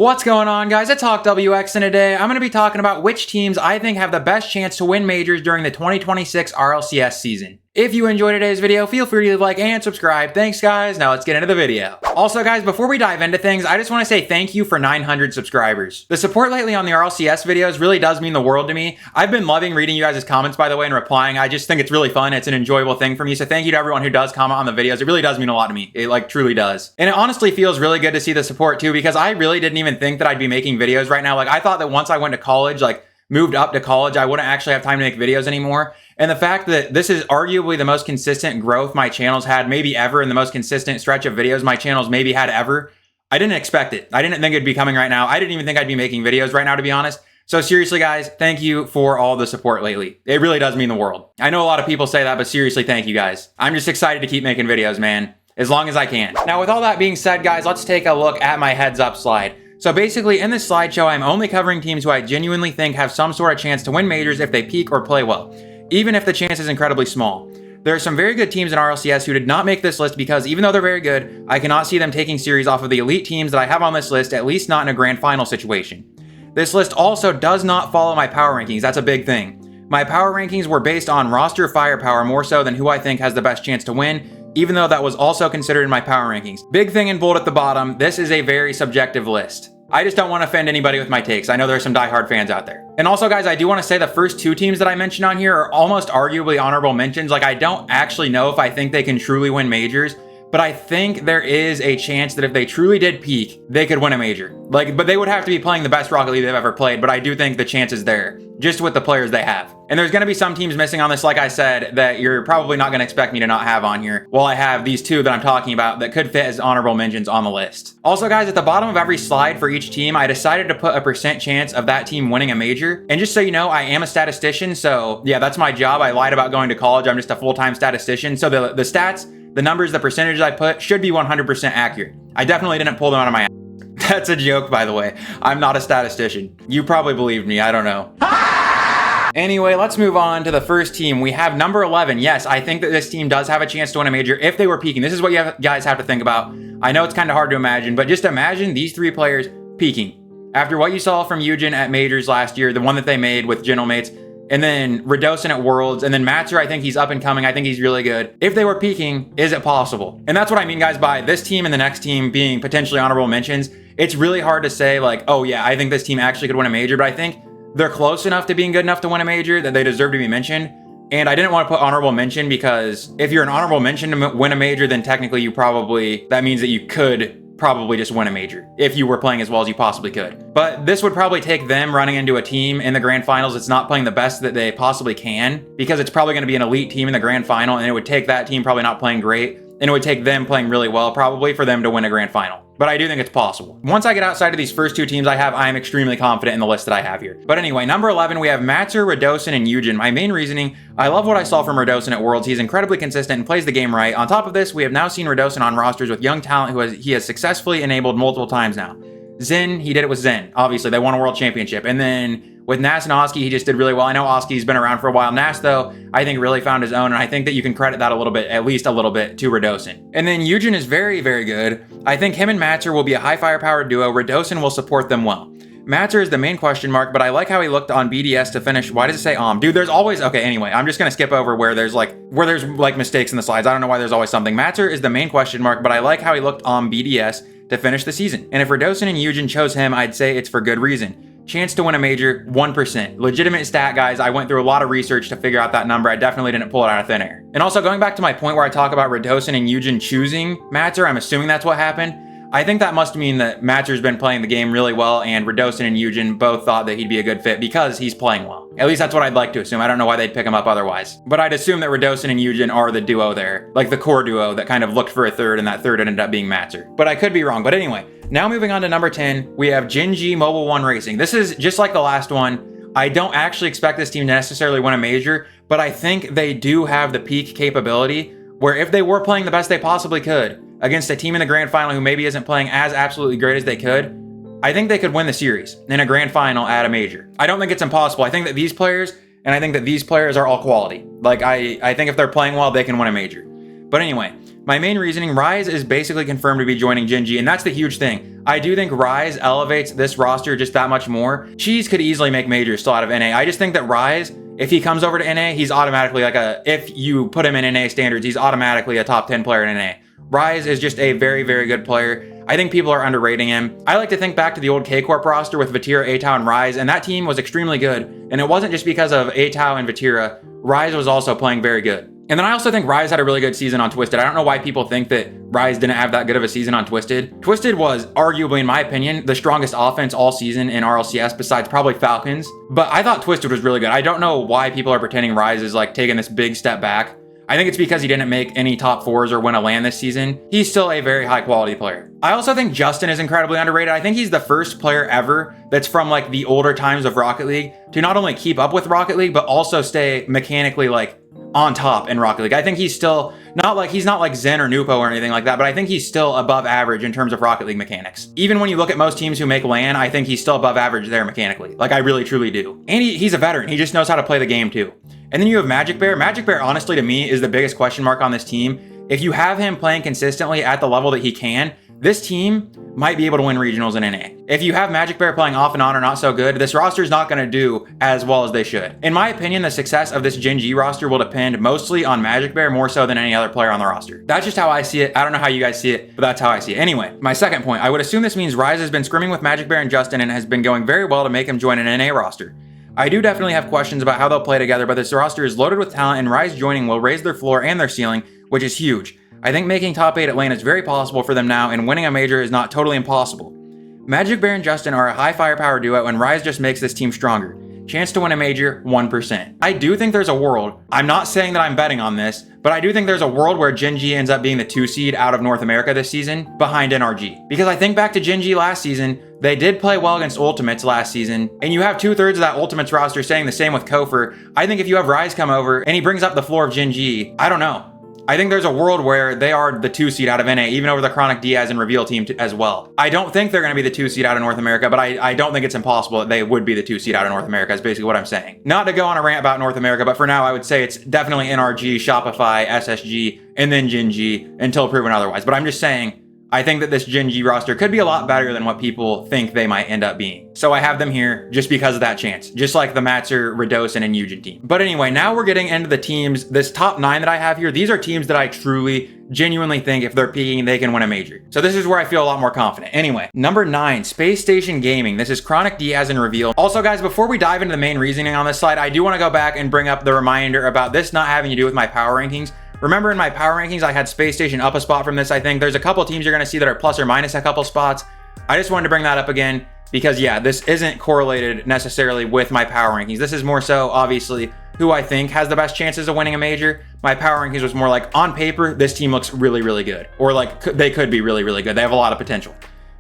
What's going on, guys? It's HawkWX, and today I'm going to be talking about which teams I think have the best chance to win majors during the 2026 RLCS season. If you enjoyed today's video, feel free to like and subscribe. Thanks, guys. Now let's get into the video. Also, guys, before we dive into things, I just want to say thank you for 900 subscribers. The support lately on the RLCS videos really does mean the world to me. I've been loving reading you guys' comments, by the way, and replying. I just think it's really fun. It's an enjoyable thing for me. So thank you to everyone who does comment on the videos. It really does mean a lot to me. It truly does. And it honestly feels really good to see the support too, because I really didn't even think that I'd be making videos right now. I thought that once I went to college, moved up to college, I wouldn't actually have time to make videos anymore. And the fact that this is arguably the most consistent growth my channel's had maybe ever, and the most consistent stretch of videos my channel's maybe had ever, I didn't expect it. I didn't think it'd be coming right now. I didn't even think I'd be making videos right now, to be honest. So seriously, guys, thank you for all the support lately. It really does mean the world. I know a lot of people say that, but seriously, thank you guys. I'm just excited to keep making videos, man, as long as I can. Now, with all that being said, guys, let's take a look at my heads up slide. So basically, in this slideshow, I'm only covering teams who I genuinely think have some sort of chance to win majors if they peak or play well, even if the chance is incredibly small. There are some very good teams in RLCS who did not make this list because even though they're very good, I cannot see them taking series off of the elite teams that I have on this list, at least not in a grand final situation. This list also does not follow my power rankings. That's a big thing. My power rankings were based on roster firepower more so than who I think has the best chance to win, even though that was also considered in my power rankings. Big thing in bold at the bottom, this is a very subjective list. I just don't want to offend anybody with my takes. I know there are some diehard fans out there. And also, guys, I do want to say the first two teams that I mentioned on here are almost arguably honorable mentions. I don't actually know if I think they can truly win majors, but I think there is a chance that if they truly did peak, they could win a major. But they would have to be playing the best Rocket League they've ever played, but I do think the chance is there, just with the players they have. And there's going to be some teams missing on this, like I said, that you're probably not going to expect me to not have on here, while I have these two that I'm talking about that could fit as honorable mentions on the list. Also, guys, at the bottom of every slide for each team, I decided to put a percent chance of that team winning a major. And just so you know, I am a statistician, so yeah, that's my job. I lied about going to college. I'm just a full-time statistician. So the stats, the numbers, the percentages I put should be 100% accurate. I definitely didn't pull them out of my ass. That's a joke, by the way. I'm not a statistician. You probably believed me. I don't know. Anyway, let's move on to the first team. We have number 11. Yes, I think that this team does have a chance to win a major if they were peaking. This is what you guys have to think about. I know it's kind of hard to imagine, but just imagine these three players peaking. After what you saw from Eugen at majors last year, the one that they made with Gentlemates, and then Radosin at Worlds, and then Matzer, I think he's up and coming. I think he's really good. If they were peaking, is it possible? And that's what I mean, guys, by this team and the next team being potentially honorable mentions. It's really hard to say, oh yeah, I think this team actually could win a major, but I think they're close enough to being good enough to win a major that they deserve to be mentioned. And I didn't want to put honorable mention because if you're an honorable mention to win a major, then technically that means that you could probably just win a major if you were playing as well as you possibly could. But this would probably take them running into a team in the grand finals that's not playing the best that they possibly can, because it's probably going to be an elite team in the grand final, and it would take that team probably not playing great, and it would take them playing really well probably for them to win a grand final. But I do think it's possible. Once I get outside of these first two teams I am extremely confident in the list that I have here. But anyway, number 11, we have Matzer, Radosin, and Eugen. My main reasoning, I love what I saw from Radosin at Worlds. He's incredibly consistent and plays the game right. On top of this, we have now seen Radosin on rosters with young talent he has successfully enabled multiple times now. Zen, he did it with Zen. Obviously, they won a world championship. And then with Nas and Oski, he just did really well. I know Oski's been around for a while. Nas, though, I think really found his own, and I think that you can credit that a little bit, at least a little bit, to Radosin. And then Eugen is very, very good. I think him and Matzer will be a high firepower duo. Radosin will support them well. Matzer is the main question mark, but I like how he looked on BDS to finish. Why does it say Dude, there's always... Okay, anyway, I'm just going to skip over where there's mistakes in the slides. I don't know why there's always something. Matzer is the main question mark, but I like how he looked on BDS to finish the season. And if Radosin and Eugen chose him, I'd say it's for good reason. Chance to win a major, 1%. Legitimate stat, guys. I went through a lot of research to figure out that number. I definitely didn't pull it out of thin air. And also, going back to my point where I talk about Radosin and Eugen choosing Matzer, I'm assuming that's what happened. I think that must mean that Matzer's been playing the game really well, and Radosin and Eugen both thought that he'd be a good fit because he's playing well. At least that's what I'd like to assume. I don't know why they'd pick him up otherwise. But I'd assume that Radosin and Eugen are the duo there, like the core duo that kind of looked for a third, and that third ended up being Matzer. But I could be wrong. But anyway, now moving on to number 10, we have Gen.G Mobile One Racing. This is just like the last one. I don't actually expect this team to necessarily win a major, but I think they do have the peak capability where if they were playing the best they possibly could against a team in the grand final who maybe isn't playing as absolutely great as they could, I think they could win the series in a grand final at a major. I don't think it's impossible. I think that these players are all quality. I think if they're playing well, they can win a major. But anyway, My main reasoning, Rise is basically confirmed to be joining Gen G, and that's the huge thing. I do think Rise elevates this roster just that much more. Cheese could easily make majors still out of NA. I just think that Rise, if he comes over to NA, he's automatically if you put him in NA standards, he's automatically a top 10 player in NA. Rise is just a very, very good player. I think people are underrating him. I like to think back to the old K-Corp roster with Vatira, Atao, and Rise, and that team was extremely good. And it wasn't just because of Atao and Vatira. Rise was also playing very good. And then I also think Rise had a really good season on Twisted. I don't know why people think that Rise didn't have that good of a season on Twisted. Twisted was arguably, in my opinion, the strongest offense all season in RLCS besides probably Falcons. But I thought Twisted was really good. I don't know why people are pretending Rise is taking this big step back. I think it's because he didn't make any top 4s or win a LAN this season. He's still a very high quality player. I also think Justin is incredibly underrated. I think he's the first player ever that's from the older times of Rocket League to not only keep up with Rocket League, but also stay mechanically on top in Rocket League. I think he's still he's not like Zen or Nupo or anything like that, but I think he's still above average in terms of Rocket League mechanics. Even when you look at most teams who make LAN, I think he's still above average there mechanically. I really truly do. And he's a veteran. He just knows how to play the game too. And then you have Magic Bear. Magic Bear, honestly, to me, is the biggest question mark on this team. If you have him playing consistently at the level that he can, this team might be able to win regionals in NA. If you have Magic Bear playing off and on or not so good, this roster is not going to do as well as they should. In my opinion, the success of this Gen G roster will depend mostly on Magic Bear more so than any other player on the roster. That's just how I see it. I don't know how you guys see it, but that's how I see it. Anyway, my second point, I would assume this means Rise has been scrimming with Magic Bear and Justin and has been going very well to make him join an NA roster. I do definitely have questions about how they'll play together, but this roster is loaded with talent and Rise joining will raise their floor and their ceiling, which is huge. I think making top 8 at LAN is very possible for them now, and winning a major is not totally impossible. Magic Bear and Justin are a high firepower duo, and Rise just makes this team stronger. Chance to win a major, 1%. I do think there's a world, I'm not saying that I'm betting on this, but I do think there's a world where Gen G ends up being the 2 seed out of North America this season, behind NRG. Because I think back to Gen G last season, they did play well against Ultimates last season, and you have 2/3 of that Ultimates roster saying the same with Kofor. I think if you have Rise come over, and he brings up the floor of Gen G, I don't know. I think there's a world where they are the 2 seed out of NA, even over the Chronic Diaz and Reveal team as well. I don't think they're going to be the 2 seed out of North America, but I don't think it's impossible that they would be the 2 seed out of North America is basically what I'm saying. Not to go on a rant about North America, but for now I would say it's definitely NRG, Shopify, SSG, and then Gen G until proven otherwise. But I'm just saying, I think that this Gen G roster could be a lot better than what people think they might end up being. So I have them here just because of that chance, just like the Matzer, Radosin, and Eugen team. But anyway, now we're getting into the teams. This top 9 that I have here, these are teams that I truly, genuinely think if they're peaking, they can win a major. So this is where I feel a lot more confident. Anyway, number 9, Space Station Gaming. This is Chronic, Diaz, and Reveal. Also, guys, before we dive into the main reasoning on this slide, I do want to go back and bring up the reminder about this not having to do with my power rankings. Remember in my power rankings, I had Space Station up a spot from this, I think. There's a couple teams you're going to see that are plus or minus a couple spots. I just wanted to bring that up again because, yeah, this isn't correlated necessarily with my power rankings. This is more so, obviously, who I think has the best chances of winning a major. My power rankings was more on paper, this team looks really, really good. Or they could be really, really good. They have a lot of potential.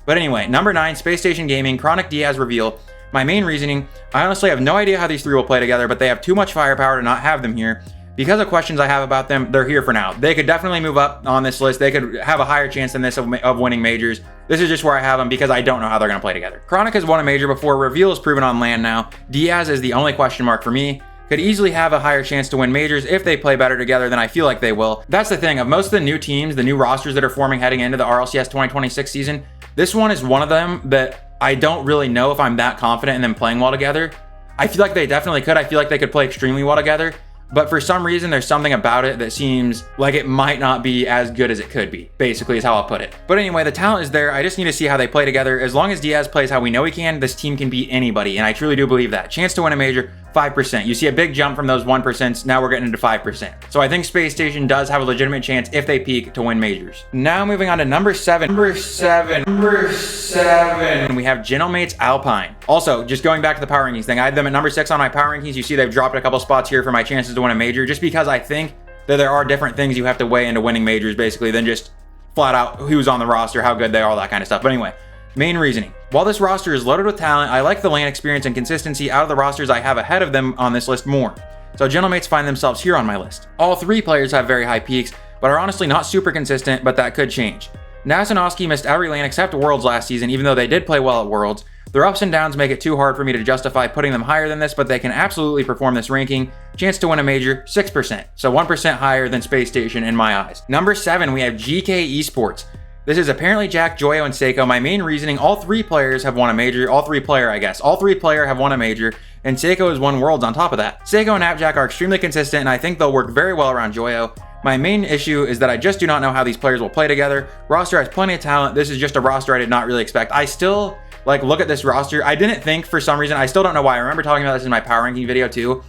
But anyway, number 9, Space Station Gaming, Chronic, Diaz, Reveal. My main reasoning, I honestly have no idea how these 3 will play together, but they have too much firepower to not have them here. Because of questions I have about them, they're here for now. They could definitely move up on this list. They could have a higher chance than this of winning majors. This is just where I have them because I don't know how they're going to play together. Chronic has won a major before. Reveal is proven on LAN now. Diaz is the only question mark for me. Could easily have a higher chance to win majors if they play better together than I feel like they will. That's the thing. Of most of the new teams, the new rosters that are forming heading into the RLCS 2026 season, this one is one of them that I don't really know if I'm that confident in them playing well together. I feel like they definitely could. I feel like they could play extremely well together. But for some reason, there's something about it that seems like it might not be as good as it could be, basically is how I'll put it. But anyway, the talent is there. I just need to see how they play together. As long as Diaz plays how we know he can, this team can beat anybody. And I truly do believe that. Chance to win a major, 5%. You see a big jump from those 1%. Now we're getting into 5%. So I think Space Station does have a legitimate chance if they peak to win majors. Now moving on to number 7. Number 7. And we have Genomates Alpine. Also, just going back to the power rankings thing, I had them at number 6 on my power rankings. You see they've dropped a couple spots here for my chances to win a major, just because I think that there are different things you have to weigh into winning majors, basically, than just flat out who's on the roster, how good they are, all that kind of stuff. But anyway, main reasoning. While this roster is loaded with talent, I like the LAN experience and consistency out of the rosters I have ahead of them on this list more. So Genomates find themselves here on my list. All 3 players have very high peaks, but are honestly not super consistent, but that could change. Nasinoski missed every LAN except Worlds last season, even though they did play well at Worlds. Their ups and downs make it too hard for me to justify putting them higher than this, but they can absolutely perform this ranking. Chance to win a major, 6%. So 1% higher than Space Station in my eyes. Number 7, we have GK Esports. This is apparently Jack, Joyo, and Seiko. My main reasoning, all 3 players have won a major. All 3 player have won a major, and Seiko has won Worlds on top of that. Seiko and Appjack are extremely consistent, and I think they'll work very well around Joyo. My main issue is that I just do not know how these players will play together. Roster has plenty of talent. This is just a roster I did not really expect. I still, look at this roster. I didn't think, for some reason, I still don't know why. I remember talking about this in my power ranking video too.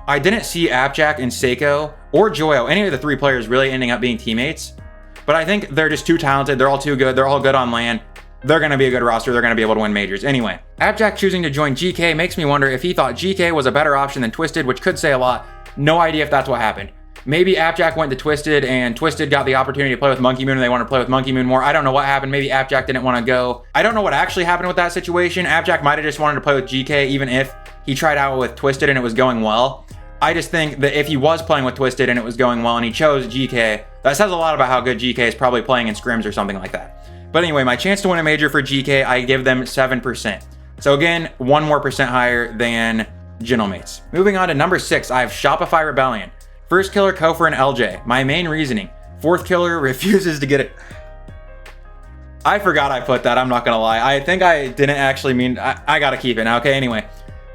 I didn't see Appjack and Seiko or Joyo, any of the 3 players, really ending up being teammates. But I think they're just too talented. They're all too good. They're all good on LAN. They're going to be a good roster. They're going to be able to win majors. Anyway, Appjack choosing to join GK makes me wonder if he thought GK was a better option than Twisted, which could say a lot. No idea if that's what happened. Maybe Appjack went to Twisted and Twisted got the opportunity to play with Monkey Moon and they want to play with Monkey Moon more. I don't know what happened. Maybe Appjack didn't want to go. I don't know what actually happened with that situation. Appjack might have just wanted to play with GK even if he tried out with Twisted and it was going well. I just think that if he was playing with Twisted and it was going well and he chose GK, that says a lot about how good GK is probably playing in scrims or something like that. But anyway, my chance to win a major for GK, I give them 7%. So again, 1% more higher than Gentlemates. Moving on to number 6, I have Shopify Rebellion. First killer, Kofor and LJ. My main reasoning, 4th killer refuses to get it. I forgot I put that, I'm not gonna lie. I think I didn't actually mean, I gotta keep it now. Okay, anyway.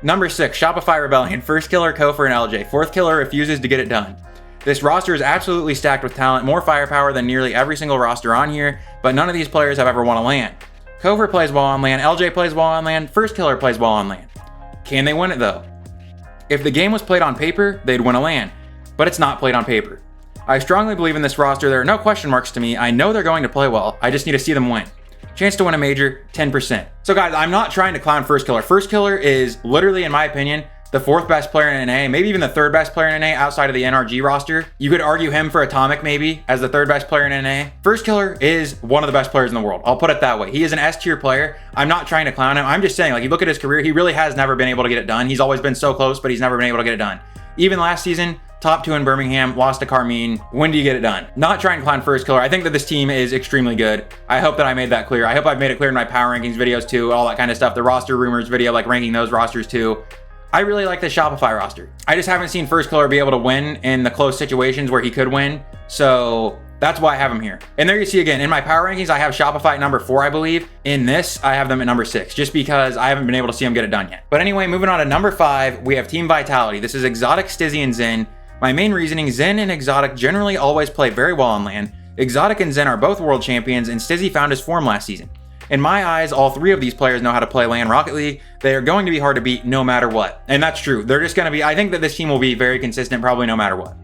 Number 6, Shopify Rebellion. First killer, Kofor and LJ. 4th killer refuses to get it done. This roster is absolutely stacked with talent, more firepower than nearly every single roster on here, but none of these players have ever won a LAN. Kofor plays well on LAN, LJ plays well on LAN, First killer plays well on LAN. Can they win it though? If the game was played on paper, they'd win a LAN, but it's not played on paper. I strongly believe in this roster. There are no question marks to me. I know they're going to play well. I just need to see them win. Chance to win a major, 10%. So guys, I'm not trying to clown First killer. First killer is literally, in my opinion, the 4th best player in NA, maybe even the 3rd best player in NA outside of the NRG roster. You could argue him for Atomic maybe as the 3rd best player in NA. First killer is one of the best players in the world. I'll put it that way. He is an S tier player. I'm not trying to clown him. I'm just saying, you look at his career, he really has never been able to get it done. He's always been so close, but he's never been able to get it done. Even last season, top 2 in Birmingham, lost to Carmine. When do you get it done? Not trying to clown First killer. I think that this team is extremely good. I hope that I made that clear. I hope I've made it clear in my power rankings videos too, all that kind of stuff. The roster rumors video, ranking those rosters too. I really like the Shopify roster. I just haven't seen First killer be able to win in the close situations where he could win. So that's why I have him here. And there you see again, in my power rankings, I have Shopify at number 4, I believe. In this, I have them at number 6, just because I haven't been able to see them get it done yet. But anyway, moving on to number 5, we have Team Vitality. This is Exotic, Stizzy, and Zen. My main reasoning, Zen and Exotic generally always play very well on LAN. Exotic and Zen are both world champions, and Stizzy found his form last season. In my eyes, all 3 of these players know how to play LAN Rocket League. They are going to be hard to beat no matter what. And that's true. They're just going to be, I think that this team will be very consistent probably no matter what.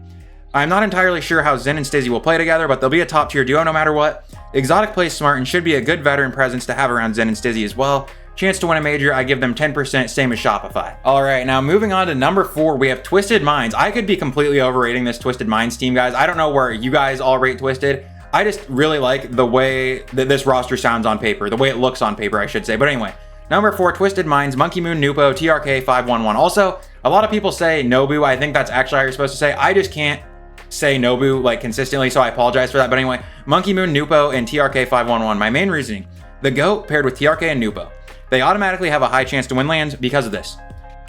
I'm not entirely sure how Zen and Stizzy will play together, but they'll be a top tier duo no matter what. Exotic plays smart and should be a good veteran presence to have around Zen and Stizzy as well. Chance to win a major, I give them 10%, same as Shopify. All right, now moving on to number 4, we have Twisted Minds. I could be completely overrating this Twisted Minds team, guys. I don't know where you guys all rate Twisted. I just really like the way that this roster sounds on paper, the way it looks on paper, I should say. But anyway, number 4, Twisted Minds, Monkey Moon, Nupo, TRK, 511. Also, a lot of people say Nobu. I think that's actually how you're supposed to say. I just can't say Nobu consistently, so I apologize for that. But anyway, Monkey Moon, Nupo, and TRK 511. My main reasoning, the GOAT paired with TRK and Nupo. They automatically have a high chance to win lands because of this.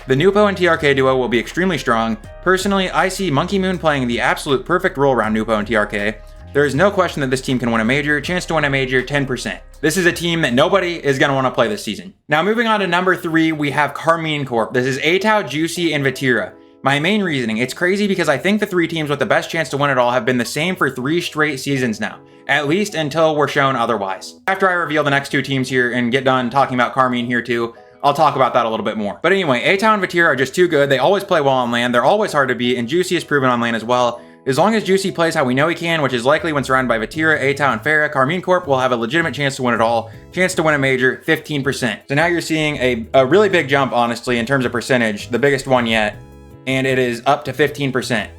The Nupo and TRK duo will be extremely strong. Personally, I see Monkey Moon playing the absolute perfect role around Nupo and TRK. There is no question that this team can win a major. Chance to win a major, 10%. This is a team that nobody is going to want to play this season. Now moving on to number 3, we have Carmine Corp. This is Atao, Juicy, and Vatira. My main reasoning, it's crazy because I think the 3 teams with the best chance to win it all have been the same for 3 straight seasons now, at least until we're shown otherwise. After I reveal the next 2 teams here and get done talking about Carmine here too, I'll talk about that a little bit more. But anyway, Atao and Vatira are just too good. They always play well on LAN. They're always hard to beat, and Juicy is proven on LAN as well. As long as Juicy plays how we know he can, which is likely when surrounded by Vatira, Atao, and Farah, Carmine Corp will have a legitimate chance to win it all. Chance to win a major, 15%. So now you're seeing a really big jump, honestly, in terms of percentage, the biggest one yet, and it is up to 15%.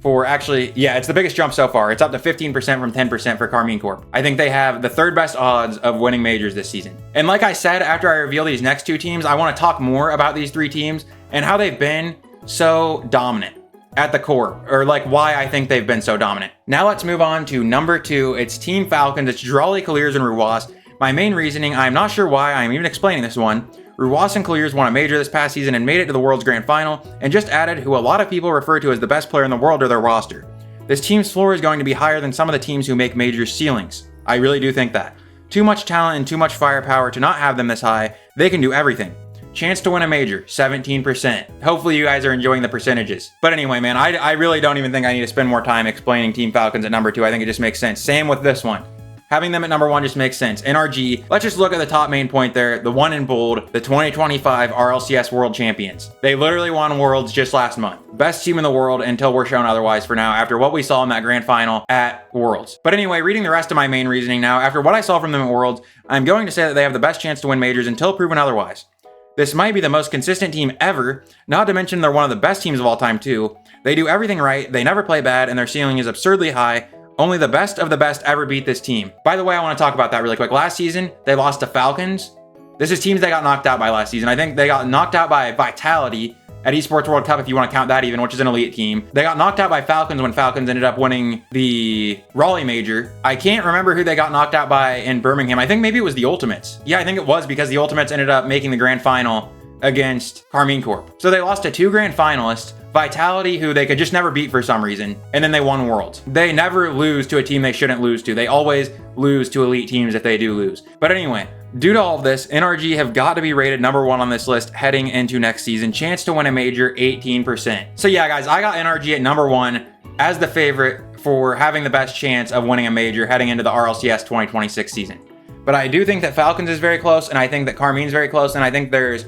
It's the biggest jump so far. It's up to 15% from 10% for Carmine Corp. I think they have the 3rd best odds of winning majors this season. And like I said, after I reveal these next 2 teams, I want to talk more about these 3 teams and how they've been so dominant at the core, or why I think they've been so dominant. Now let's move on to number 2. It's Team Falcons. It's Drawley, Clears, and Ruwas. My main reasoning, I'm not sure why I'm even explaining this one. Ruwas and Colliers won a major this past season and made it to the World's Grand Final, and just added who a lot of people refer to as the best player in the world to their roster. This team's floor is going to be higher than some of the teams who make major ceilings. I really do think that. Too much talent and too much firepower to not have them this high. They can do everything. Chance to win a major, 17%. Hopefully you guys are enjoying the percentages. But anyway, man, I really don't even think I need to spend more time explaining Team Falcons at number 2. I think it just makes sense. Same with this one. Having them at number 1 just makes sense. NRG, let's just look at the top main point there. The one in bold, the 2025 RLCS World Champions. They literally won Worlds just last month. Best team in the world until we're shown otherwise for now, after what we saw in that grand final at Worlds. But anyway, reading the rest of my main reasoning now, after what I saw from them at Worlds, I'm going to say that they have the best chance to win majors until proven otherwise. This might be the most consistent team ever, not to mention they're one of the best teams of all time too. They do everything right, they never play bad, and their ceiling is absurdly high. Only the best of the best ever beat this team. By the way, I want to talk about that really quick. Last season, they lost to Falcons. This is teams they got knocked out by last season. I think they got knocked out by Vitality at Esports World Cup, if you want to count that even, which is an elite team. They got knocked out by Falcons when Falcons ended up winning the Raleigh Major. I can't remember who they got knocked out by in Birmingham. I think maybe it was the Ultimates. Yeah, I think it was because the Ultimates ended up making the grand final against Carmine Corp. So they lost to 2 grand finalists, Vitality, who they could just never beat for some reason, and then they won Worlds. They never lose to a team they shouldn't lose to. They always lose to elite teams if they do lose. But anyway, due to all of this, NRG have got to be rated number 1 on this list heading into next season. Chance to win a major, 18%. So yeah, guys, I got NRG at number 1 as the favorite for having the best chance of winning a major heading into the RLCS 2026 season. But I do think that Falcons is very close, and I think that Carmine's very close, and I think there's,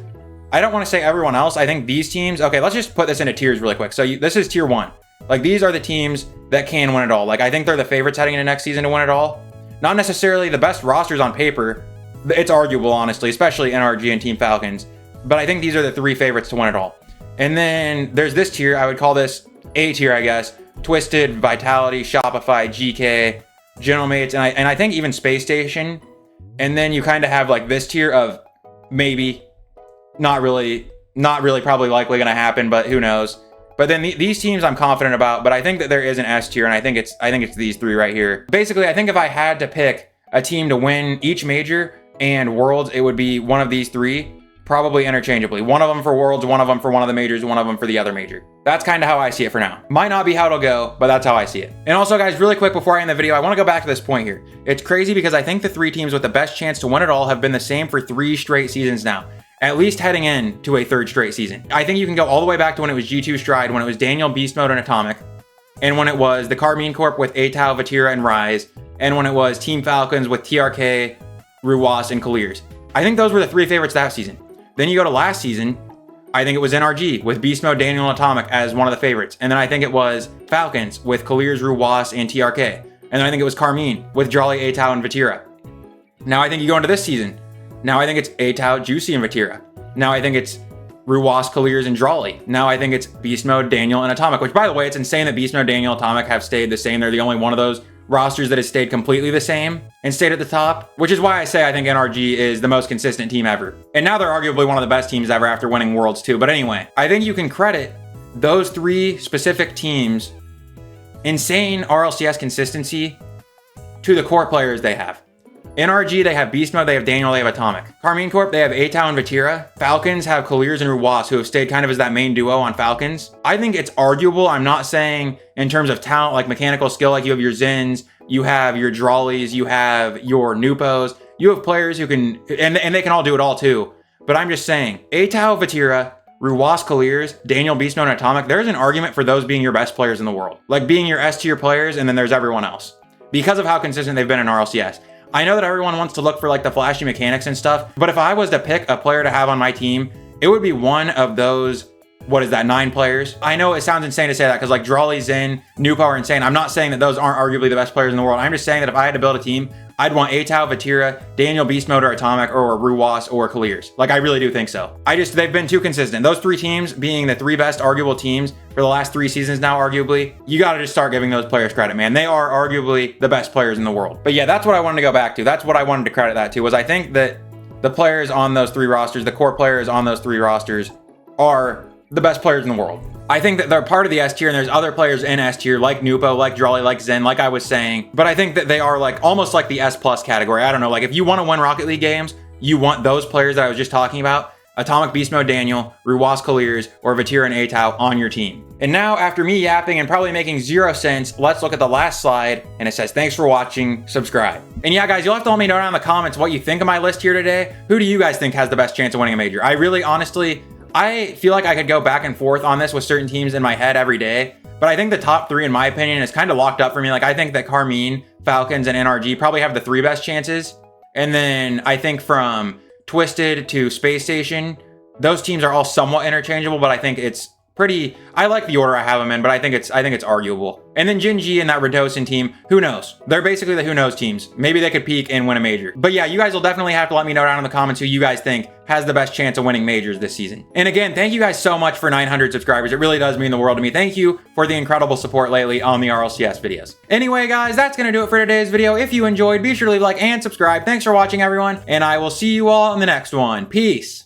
I don't want to say everyone else. I think these teams, okay, let's just put this into tiers really quick. So this is tier 1. Like, these are the teams that can win it all. Like, I think they're the favorites heading into next season to win it all. Not necessarily the best rosters on paper. It's arguable, honestly, especially NRG and Team Falcons. But I think these are the 3 favorites to win it all. And then there's this tier. I would call this A tier, I guess. Twisted, Vitality, Shopify, GK, Gentlemates, and I think even Space Station. And then you kind of have like this tier of maybe, not really probably likely gonna happen, but who knows. But then these teams I'm confident about, but I think that there is an S tier, and I think it's these 3 right here. Basically, I think if I had to pick a team to win each major and Worlds, it would be one of these 3, probably interchangeably. One of them for Worlds, one of them for one of the majors, one of them for the other major. That's kind of how I see it for now. Might not be how it'll go, but that's how I see it. And also, guys, really quick before I end the video, I want to go back to this point here. It's crazy because I think the 3 teams with the best chance to win it all have been the same for 3 straight seasons now. At least heading into a 3rd straight season. I think you can go all the way back to when it was G2 Stride, when it was Daniel, Beast Mode, and Atomic, and when it was the Carmine Corp with Atao, Vatira, and Rise, and when it was Team Falcons with TRK, Ruwas, and Colliers. I think those were the 3 favorites that season. Then you go to last season, I think it was NRG with Beast Mode, Daniel, and Atomic as one of the favorites. And then I think it was Falcons with Colliers, Ruwas, and TRK. And then I think it was Carmine with Jolly, Atao, and Vatira. Now I think you go into this season. Now I think it's Atao, Juicy, and Vatira. Now I think it's Ruwas, Colliers, and Drawley. Now I think it's Beast Mode, Daniel, and Atomic, which, by the way, it's insane that Beast Mode, Daniel, Atomic have stayed the same. They're the only one of those rosters that has stayed completely the same and stayed at the top, which is why I say I think NRG is the most consistent team ever. And now they're arguably one of the best teams ever after winning Worlds too. But anyway, I think you can credit those 3 specific teams' insane RLCS consistency to the core players they have. NRG, they have Beast Mode, they have Daniel, they have Atomic. Carmine Corp, they have Atao and Vatira. Falcons have Colliers and Ruwas, who have stayed kind of as that main duo on Falcons. I think it's arguable. I'm not saying in terms of talent, like mechanical skill, like you have your Zins, you have your Drawleys, you have your Nupos. You have players who can, and they can all do it all too. But I'm just saying, Atao, Vatira, Ruwas, Colliers, Daniel, Beast Mode, and Atomic, there's an argument for those being your best players in the world. Like being your S tier players, and then there's everyone else. Because of how consistent they've been in RLCS. I know that everyone wants to look for like the flashy mechanics and stuff, but if I was to pick a player to have on my team, it would be one of those, what is that, 9 players? I know it sounds insane to say that because like Drawley, Zen, Nupo are insane. I'm not saying that those aren't arguably the best players in the world. I'm just saying that if I had to build a team, I'd want Atao, Vatira, Daniel, Beast Mode, or Atomic, or Ruwas, or Colliers. Like, I really do think so. They've been too consistent. Those 3 teams being the 3 best arguable teams for the last 3 seasons now, arguably, you gotta just start giving those players credit, man. They are arguably the best players in the world. But yeah, that's what I wanted to go back to. That's what I wanted to credit that to, was I think that the players on those 3 rosters, the core players on those 3 rosters, are the best players in the world. I think that they're part of the S tier, and there's other players in S tier like Nupo, like Drawley, like Zen, like I was saying. But I think that they are like almost like the S plus category. I don't know, like if you want to win Rocket League games, you want those players that I was just talking about Atomic Beast Mode Daniel, Ruwas Colliers, or Vatira and Atau on your team. And now, after me yapping and probably making 0 sense, let's look at the last slide, and it says, thanks for watching, subscribe. And yeah, guys, you'll have to let me know down in the comments what you think of my list here today. Who do you guys think has the best chance of winning a major? I really, honestly, I feel like I could go back and forth on this with certain teams in my head every day, but I think the top 3, in my opinion, is kind of locked up for me. Like, I think that Carmine, Falcons, and NRG probably have the 3 best chances. And then I think from Twisted to Space Station, those teams are all somewhat interchangeable, but I think it's pretty, I like the order I have them in, but I think it's arguable. And then Jin G and that Radosin team, who knows? They're basically the who knows teams. Maybe they could peak and win a major. But yeah, you guys will definitely have to let me know down in the comments who you guys think has the best chance of winning majors this season. And again, thank you guys so much for 900 subscribers. It really does mean the world to me. Thank you for the incredible support lately on the RLCS videos. Anyway, guys, that's gonna do it for today's video. If you enjoyed, be sure to leave a like and subscribe. Thanks for watching, everyone, and I will see you all in the next one. Peace.